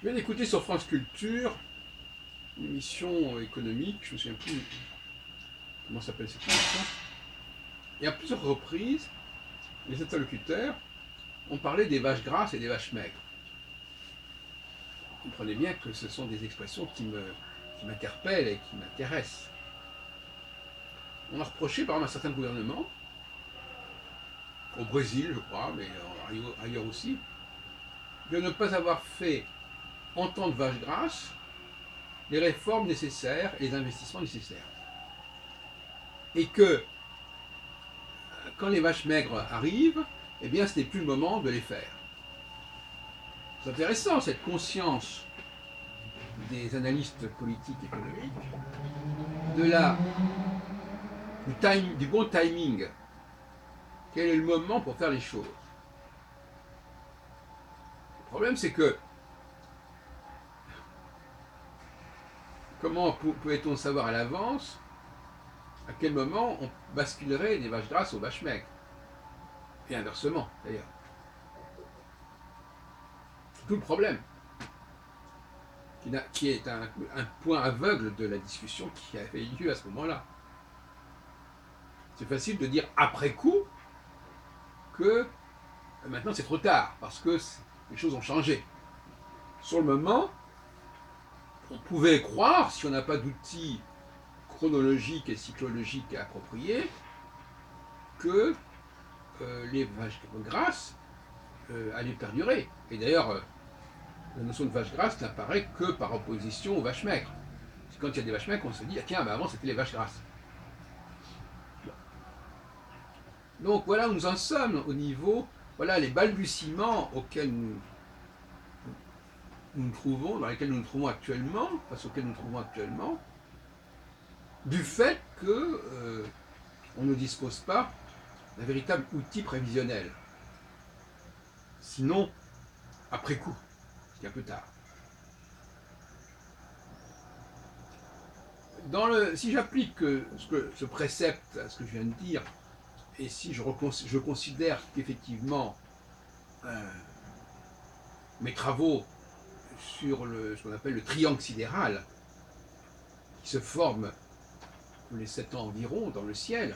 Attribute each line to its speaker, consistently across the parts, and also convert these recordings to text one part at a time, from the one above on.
Speaker 1: Je viens d'écouter sur France Culture une émission économique, je ne me souviens plus comment s'appelle cette émission, et à plusieurs reprises, les interlocuteurs ont parlé des vaches grasses et des vaches maigres. Vous comprenez bien que ce sont des expressions qui m'interpellent et qui m'intéressent. On a reproché par exemple à certains gouvernements, au Brésil je crois, mais ailleurs aussi, de ne pas avoir fait en temps de vaches grasses les réformes nécessaires et les investissements nécessaires. Et que quand les vaches maigres arrivent, eh bien ce n'est plus le moment de les faire. C'est intéressant cette conscience des analystes politiques et économiques du bon timing. Quel est le moment pour faire les choses? Le problème c'est que comment pouvait-on savoir à l'avance à quel moment on basculerait des vaches grasses aux vaches maigres? Et inversement d'ailleurs. C'est tout le problème, qui est un point aveugle de la discussion qui avait lieu à ce moment-là. C'est facile de dire après coup que maintenant c'est trop tard, parce que les choses ont changé. Sur le moment, on pouvait croire, si on n'a pas d'outils chronologiques et cyclologiques appropriés, que les vaches grasses allaient perdurer. Et d'ailleurs, la notion de vache grasse n'apparaît que par opposition aux vaches maigres. C'est quand il y a des vaches maigres qu'on se dit, ah tiens, bah avant c'était les vaches grasses. Donc voilà où nous en sommes au niveau, voilà les balbutiements auxquels nous nous trouvons, dans lesquels nous nous trouvons actuellement, face auxquels nous nous trouvons actuellement, du fait que on ne dispose pas d'un véritable outil prévisionnel. Sinon, après coup, c'est un peu tard. Si j'applique ce précepte à ce que je viens de dire, et si je considère qu'effectivement mes travaux sur ce qu'on appelle le triangle sidéral, qui se forme tous les 7 ans environ dans le ciel,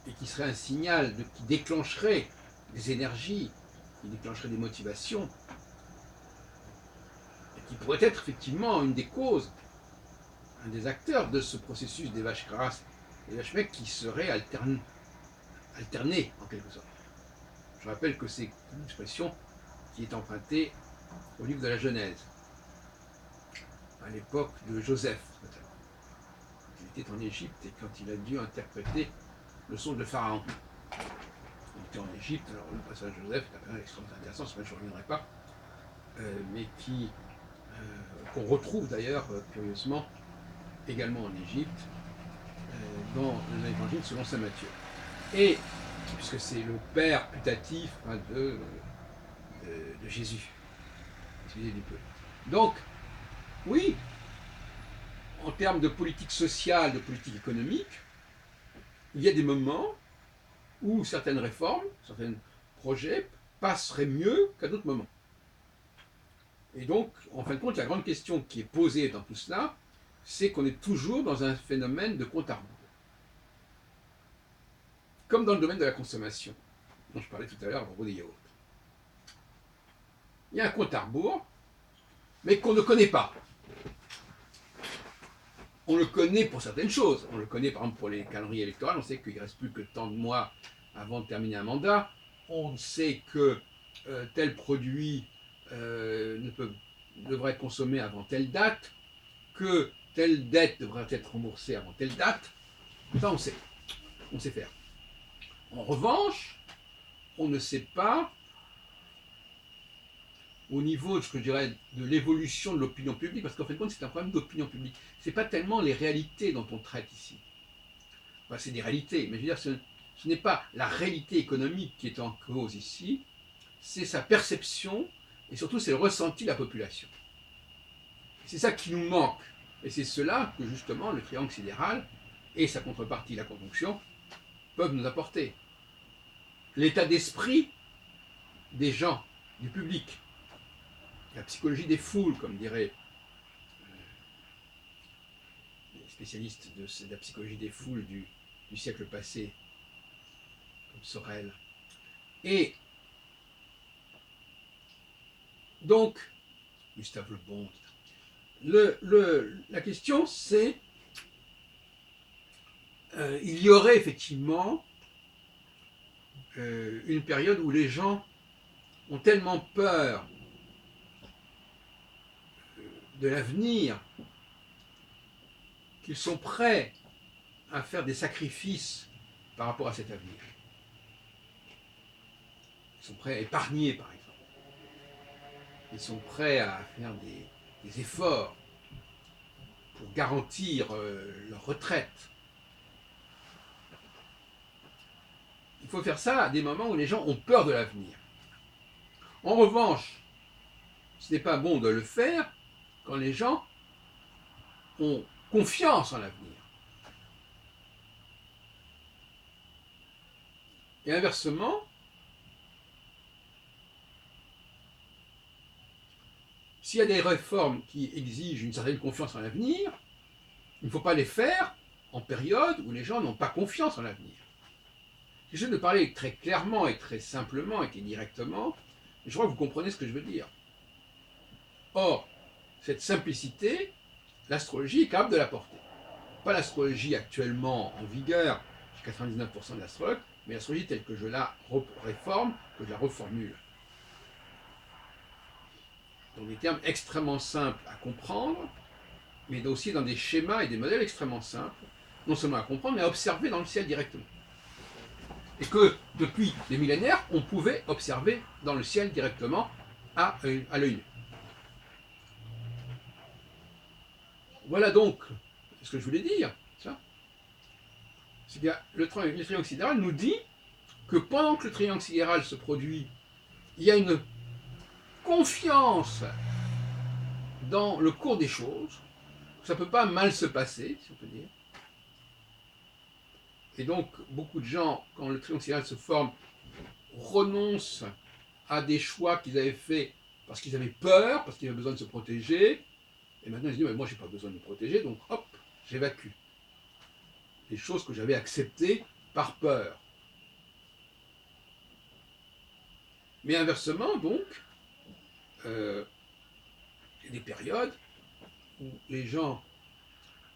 Speaker 1: et qui serait un signal qui déclencherait des énergies, qui déclencherait des motivations, et qui pourrait être effectivement une des causes, un des acteurs de ce processus des vaches grasses et des vaches maigres qui serait alternés en quelque sorte. Je rappelle que c'est une expression qui est empruntée au livre de la Genèse, à l'époque de Joseph, notamment. Il était en Égypte et quand il a dû interpréter le son de Pharaon. Il était en Égypte, alors le passage de Joseph est extrêmement intéressant, sur lequel je ne reviendrai pas, mais qu'on retrouve d'ailleurs, curieusement, également en Égypte, dans l'évangile selon saint Matthieu. Et, puisque c'est le père putatif de Jésus, excusez du peu. Donc, oui, en termes de politique sociale, de politique économique, il y a des moments où certaines réformes, certains projets passeraient mieux qu'à d'autres moments. Et donc, en fin de compte, la grande question qui est posée dans tout cela, c'est qu'on est toujours dans un phénomène de compte à rebours. Comme dans le domaine de la consommation, dont je parlais tout à l'heure à propos des yaourts. Il y a un compte à rebours, mais qu'on ne connaît pas. On le connaît pour certaines choses. On le connaît par exemple pour les calendriers électoraux. On sait qu'il ne reste plus que tant de mois avant de terminer un mandat. On sait que tel produit devrait être consommé avant telle date, que telle dette devrait être remboursée avant telle date. Ça, on sait. On sait faire. En revanche, on ne sait pas, au niveau, je dirais, de l'évolution de l'opinion publique, parce qu'en fin de compte, c'est un problème d'opinion publique. Ce n'est pas tellement les réalités dont on traite ici. Enfin, c'est des réalités, mais je veux dire, ce n'est pas la réalité économique qui est en cause ici, c'est sa perception, et surtout c'est le ressenti de la population. C'est ça qui nous manque. Et c'est cela que justement le triangle sidéral et sa contrepartie, la conjonction, peuvent nous apporter. L'état d'esprit des gens, du public. la psychologie des foules, comme diraient les spécialistes de la psychologie des foules du siècle passé, comme Sorel. Et donc, Gustave Le Bon, la question c'est, il y aurait effectivement une période où les gens ont tellement peur de l'avenir qu'ils sont prêts à faire des sacrifices par rapport à cet avenir. Ils sont prêts à épargner, par exemple. Ils sont prêts à faire des efforts pour garantir leur retraite. Il faut faire ça à des moments où les gens ont peur de l'avenir. En revanche, ce n'est pas bon de le faire quand les gens ont confiance en l'avenir. Et inversement, s'il y a des réformes qui exigent une certaine confiance en l'avenir, il ne faut pas les faire en période où les gens n'ont pas confiance en l'avenir. J'essaie de parler très clairement et très simplement et directement, mais je crois que vous comprenez ce que je veux dire. Or, cette simplicité, l'astrologie est capable de l'apporter. Pas l'astrologie actuellement en vigueur, chez 99% d'astrologues, mais l'astrologie telle que je la réforme, que je la reformule. Dans des termes extrêmement simples à comprendre, mais aussi dans des schémas et des modèles extrêmement simples, non seulement à comprendre, mais à observer dans le ciel directement. Et que depuis des millénaires, on pouvait observer dans le ciel directement à l'œil nu. Voilà donc ce que je voulais dire. C'est que le triangle sidéral nous dit que pendant que le triangle sidéral se produit, il y a une confiance dans le cours des choses. Ça ne peut pas mal se passer, si on peut dire. Et donc, beaucoup de gens, quand le triangle sidéral se forme, renoncent à des choix qu'ils avaient faits parce qu'ils avaient peur, parce qu'ils avaient besoin de se protéger. Et maintenant, ils se disent, mais moi, je n'ai pas besoin de me protéger, donc hop, j'évacue les choses que j'avais acceptées par peur. Mais inversement, donc, il y a des périodes où les gens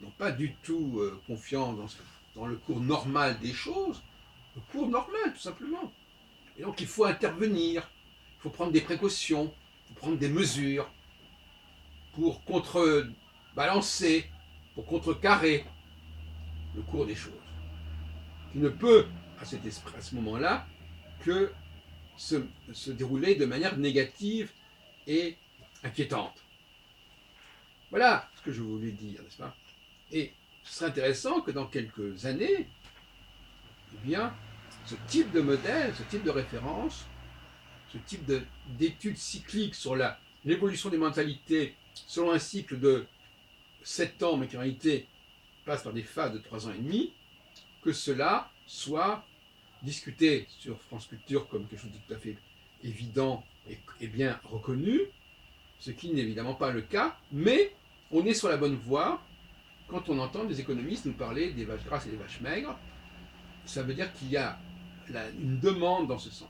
Speaker 1: n'ont pas du tout confiance dans le cours normal des choses, le cours normal, tout simplement. Et donc, il faut intervenir, il faut prendre des précautions, il faut prendre des mesures pour contrebalancer, pour contrecarrer le cours des choses, qui ne peut, à ce moment-là, que se dérouler de manière négative et inquiétante. Voilà ce que je voulais dire, n'est-ce pas? Et ce serait intéressant que dans quelques années, eh bien, ce type de modèle, ce type de référence, ce type d'études cycliques sur l'évolution des mentalités selon un cycle de 7 ans, mais qui en réalité passe par des phases de 3 ans et demi, que cela soit discuté sur France Culture comme quelque chose de tout à fait évident et bien reconnu, ce qui n'est évidemment pas le cas, mais on est sur la bonne voie quand on entend des économistes nous parler des vaches grasses et des vaches maigres. Ça veut dire qu'il y a une demande dans ce sens.